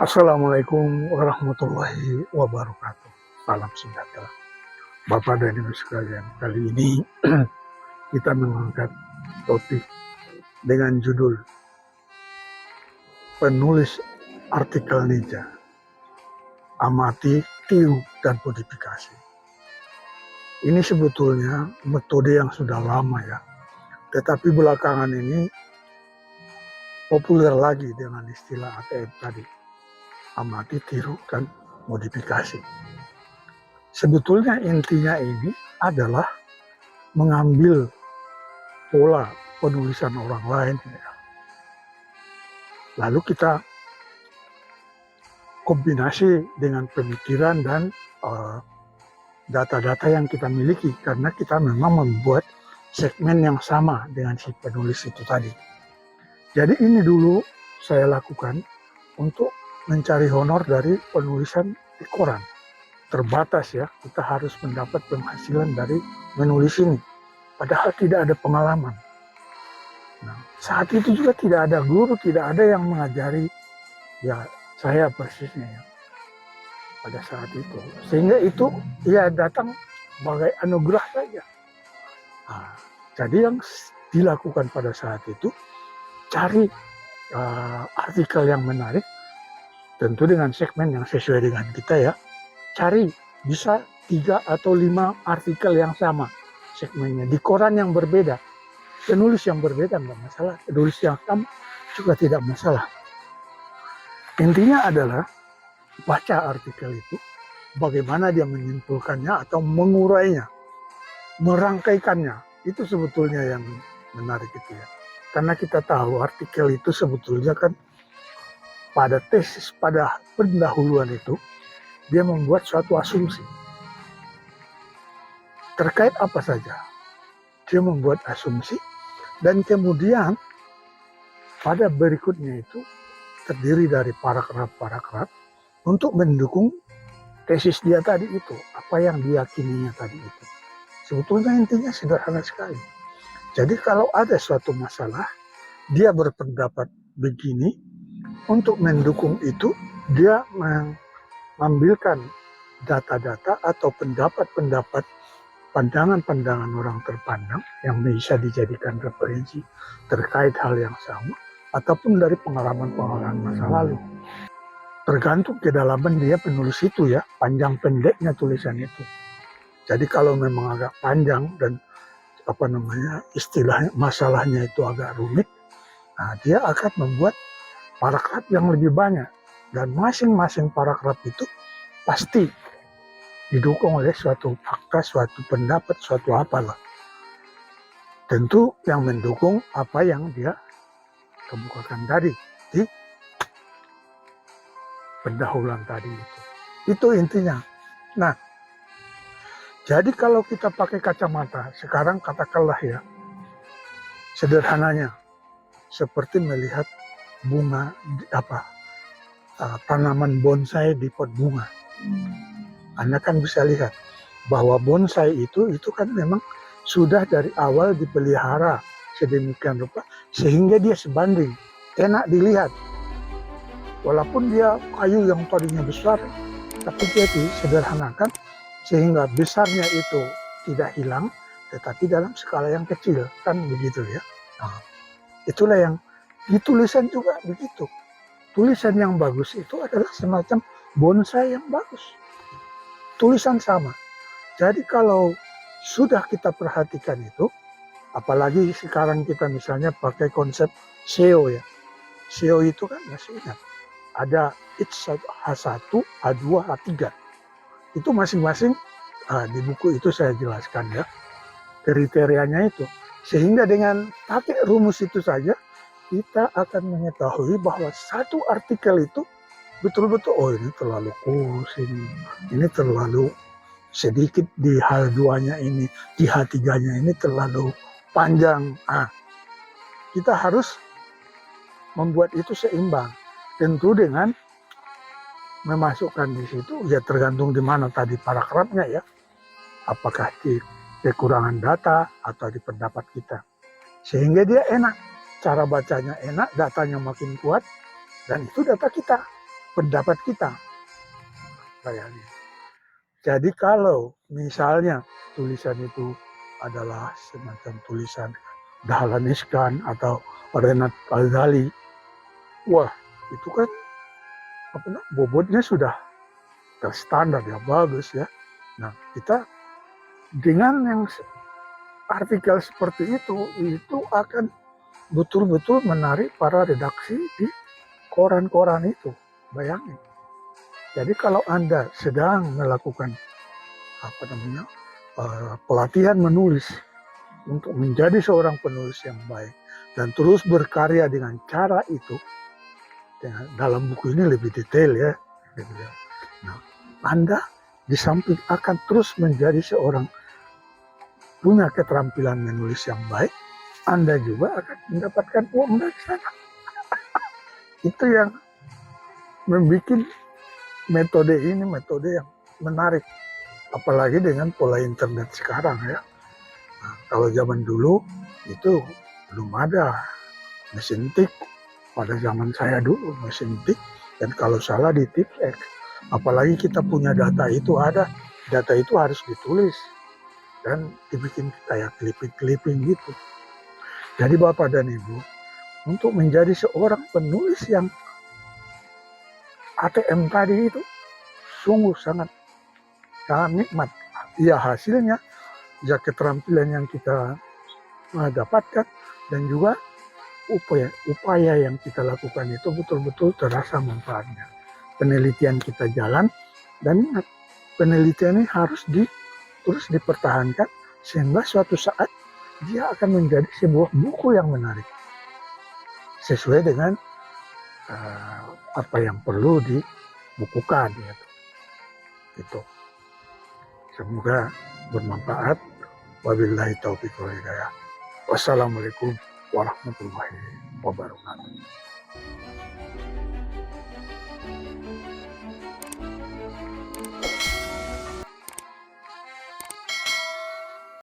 Assalamualaikum warahmatullahi wabarakatuh. Salam sejahtera. Bapak dan Ibu sekalian, kali ini kita mengangkat topik dengan judul penulis artikel ninja, amati, tiru, dan modifikasi. Ini sebetulnya metode yang sudah lama ya, tetapi belakangan ini populer lagi dengan istilah ATM tadi, amati, tiru, dan modifikasi. Sebetulnya intinya ini adalah mengambil pola penulisan orang lain ya. Lalu kita kombinasi dengan pemikiran dan data-data yang kita miliki, karena kita memang membuat segmen yang sama dengan si penulis itu tadi. Jadi ini dulu saya lakukan untuk mencari honor dari penulisan di koran. Terbatas ya, kita harus mendapat penghasilan dari menulis ini, padahal tidak ada pengalaman. Nah, saat itu juga tidak ada guru, tidak ada yang mengajari ya saya persisnya ya pada saat itu, sehingga itu ya datang sebagai anugerah saja. Nah, jadi yang dilakukan pada saat itu cari artikel yang menarik, tentu dengan segmen yang sesuai dengan kita ya. Cari bisa 3 atau 5 artikel yang sama segmennya di koran yang berbeda, penulis yang berbeda nggak masalah, penulis yang sama juga tidak masalah. Intinya adalah baca artikel itu, bagaimana dia menyimpulkannya atau mengurainya, merangkaikannya. Itu sebetulnya yang menarik itu ya. Karena kita tahu artikel itu sebetulnya kan pada tesis, pada pendahuluan itu, dia membuat suatu asumsi. Terkait apa saja. Dia membuat asumsi dan kemudian pada berikutnya itu terdiri dari paragraf-paragraf untuk mendukung tesis dia tadi itu, apa yang diyakininya tadi itu. Sebetulnya intinya sederhana sekali. Jadi kalau ada suatu masalah, dia berpendapat begini, untuk mendukung itu dia mengambilkan data-data atau pendapat-pendapat, pandangan-pandangan orang terpandang yang bisa dijadikan referensi terkait hal yang sama, ataupun dari pengalaman-pengalaman masa lalu. Tergantung kedalaman dia penulis itu ya, panjang pendeknya tulisan itu. Jadi kalau memang agak panjang dan istilahnya masalahnya itu agak rumit, nah dia akan membuat paragraf yang lebih banyak, dan masing-masing paragraf itu pasti didukung oleh suatu fakta, suatu pendapat, suatu apalah. Tentu yang mendukung apa yang dia kemukakan tadi di pendahuluan tadi itu. Itu intinya. Nah, jadi kalau kita pakai kacamata, sekarang katakanlah ya, sederhananya seperti melihat bunga tanaman bonsai di pot bunga. Anda kan bisa lihat bahwa bonsai itu kan memang sudah dari awal dipelihara sedemikian rupa sehingga dia sebanding, enak dilihat. Walaupun dia kayu yang tadinya besar, tapi dia disederhanakan sehingga besarnya itu tidak hilang, tetapi dalam skala yang kecil, kan begitu ya. Nah, itulah yang di tulisan juga begitu. Tulisan yang bagus itu adalah semacam bonsai yang bagus. Tulisan sama. Jadi kalau sudah kita perhatikan itu, apalagi sekarang kita misalnya pakai konsep SEO ya. SEO itu kan masih ingat. Ada H1, H2, H3. Itu masing-masing di buku itu saya jelaskan ya. Kriterianya itu. Sehingga dengan pakai rumus itu saja, kita akan mengetahui bahwa satu artikel itu betul-betul, oh ini terlalu kurus, ini terlalu sedikit di H2-nya ini, di H3-nya ini terlalu panjang. Kita harus membuat itu seimbang. Tentu dengan memasukkan di situ, ya tergantung di mana tadi paragrafnya ya. Apakah di kekurangan data atau di pendapat kita. Sehingga dia enak. Cara bacanya enak, datanya makin kuat, dan itu data kita. pendapat kita. Bayangin. Jadi kalau misalnya tulisan itu adalah semacam tulisan Dahlan Iskan atau Renat Al-Ghazali, wah itu kan bobotnya sudah terstandar ya, bagus ya. Nah kita dengan yang artikel seperti itu akan betul-betul menarik para redaksi di koran-koran itu. Bayangin. Jadi kalau Anda sedang melakukan pelatihan menulis untuk menjadi seorang penulis yang baik dan terus berkarya dengan cara itu, dalam buku ini lebih detail ya. Nah, Anda di samping akan terus menjadi seorang punya keterampilan menulis yang baik, Anda juga akan mendapatkan uang dari sana. Itu yang membuat metode ini metode yang menarik, apalagi dengan pola internet sekarang ya. Nah, kalau zaman dulu itu belum ada mesin tik. Pada zaman saya dulu mesin tik, dan kalau salah di tik X. Apalagi kita punya data itu harus ditulis dan dibikin kayak clipping gitu. Jadi Bapak dan Ibu, untuk menjadi seorang penulis yang ATM tadi itu sungguh sangat nikmat. Ya hasilnya, ya keterampilan yang kita dapatkan dan juga upaya yang kita lakukan itu betul-betul terasa manfaatnya. Penelitian kita jalan dan penelitian ini harus terus dipertahankan sehingga suatu saat dia akan menjadi sebuah buku yang menarik sesuai dengan apa yang perlu dibukukan gitu. Itu semoga bermanfaat. Wabillahi taufiq wal hidayah. Wassalamualaikum warahmatullahi wabarakatuh.